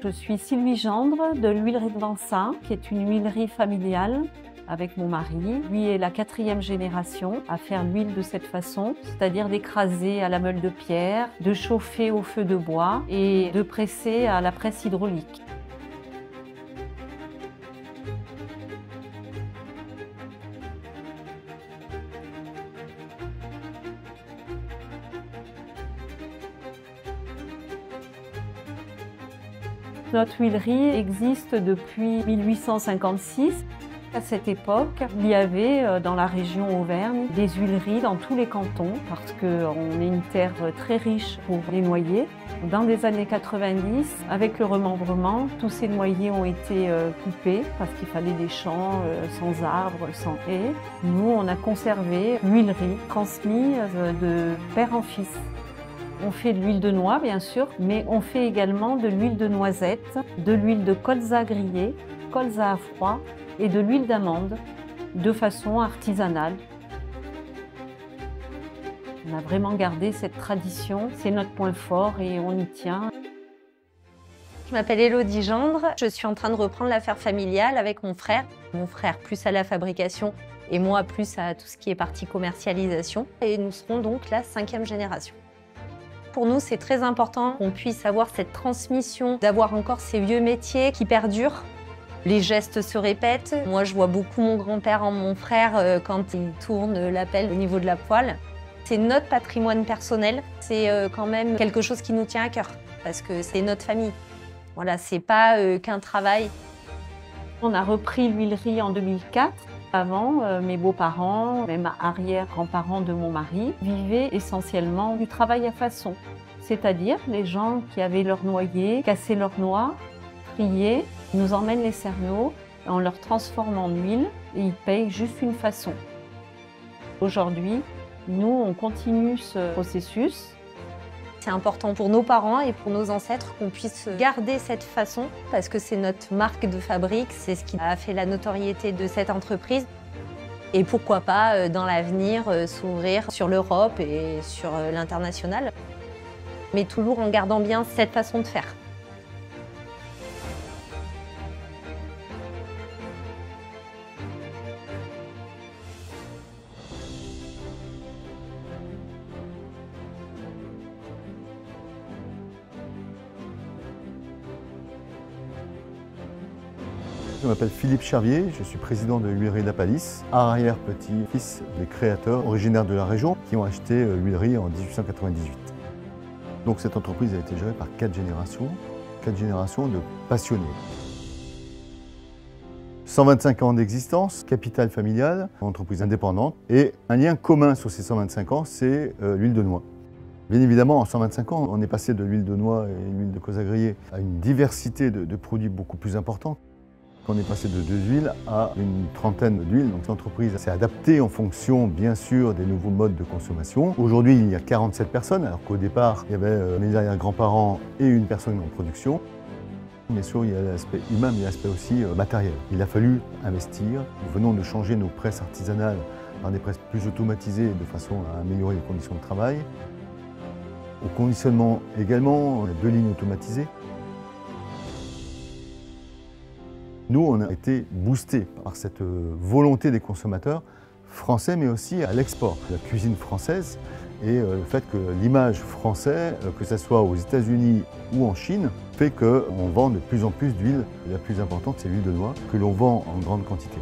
Je suis Sylvie Gendre de l'huilerie de Vansa, qui est une huilerie familiale avec mon mari. Lui est la 4e génération à faire l'huile de cette façon, c'est-à-dire d'écraser à la meule de pierre, de chauffer au feu de bois et de presser à la presse hydraulique. Notre huilerie existe depuis 1856. À cette époque, il y avait dans la région Auvergne des huileries dans tous les cantons parce qu'on est une terre très riche pour les noyers. Dans les années 90, avec le remembrement, tous ces noyers ont été coupés parce qu'il fallait des champs sans arbres, sans haies. Nous, on a conservé l'huilerie transmise de père en fils. On fait de l'huile de noix, bien sûr, mais on fait également de l'huile de noisette, de l'huile de colza grillée, colza à froid et de l'huile d'amande de façon artisanale. On a vraiment gardé cette tradition, c'est notre point fort et on y tient. Je m'appelle Élodie Gendre, je suis en train de reprendre l'affaire familiale avec mon frère. Mon frère plus à la fabrication et moi plus à tout ce qui est partie commercialisation. Et nous serons donc la 5e génération. Pour nous, c'est très important qu'on puisse avoir cette transmission, d'avoir encore ces vieux métiers qui perdurent. Les gestes se répètent. Moi, je vois beaucoup mon grand-père en mon frère quand il tourne la pelle au niveau de la poêle. C'est notre patrimoine personnel. C'est quand même quelque chose qui nous tient à cœur parce que c'est notre famille. Voilà, c'est pas qu'un travail. On a repris l'huilerie en 2004. Avant, mes beaux-parents, même arrière-grands-parents de mon mari, vivaient essentiellement du travail à façon. C'est-à-dire les gens qui avaient leur noyer, cassaient leurs noix, triaient, nous emmènent les cerneaux, on leur transforme en huile et ils payent juste une façon. Aujourd'hui, nous, on continue ce processus. C'est important pour nos parents et pour nos ancêtres qu'on puisse garder cette façon parce que c'est notre marque de fabrique, c'est ce qui a fait la notoriété de cette entreprise. Et pourquoi pas, dans l'avenir, s'ouvrir sur l'Europe et sur l'international, mais toujours en gardant bien cette façon de faire. Je m'appelle Philippe Chervier, je suis président de l'huilerie de la Palisse, arrière-petit-fils des créateurs originaires de la région qui ont acheté l'huilerie en 1898. Donc cette entreprise a été gérée par 4 générations de passionnés. 125 ans d'existence, capital familial, entreprise indépendante et un lien commun sur ces 125 ans, c'est l'huile de noix. Bien évidemment, en 125 ans, on est passé de l'huile de noix et l'huile de colza grillée à une diversité de produits beaucoup plus importante. On est passé de 2 huiles à une trentaine d'huiles. Donc l'entreprise s'est adaptée en fonction, bien sûr, des nouveaux modes de consommation. Aujourd'hui, il y a 47 personnes, alors qu'au départ, il y avait mes arrière-grands-parents et une personne en production. Bien sûr, il y a l'aspect humain, mais l'aspect aussi matériel. Il a fallu investir. Nous venons de changer nos presses artisanales par des presses plus automatisées de façon à améliorer les conditions de travail. Au conditionnement également, on a 2 lignes automatisées. Nous, on a été boostés par cette volonté des consommateurs français, mais aussi à l'export. La cuisine française et le fait que l'image française, que ce soit aux États-Unis ou en Chine, fait qu'on vend de plus en plus d'huile. La plus importante, c'est l'huile de noix, que l'on vend en grande quantité.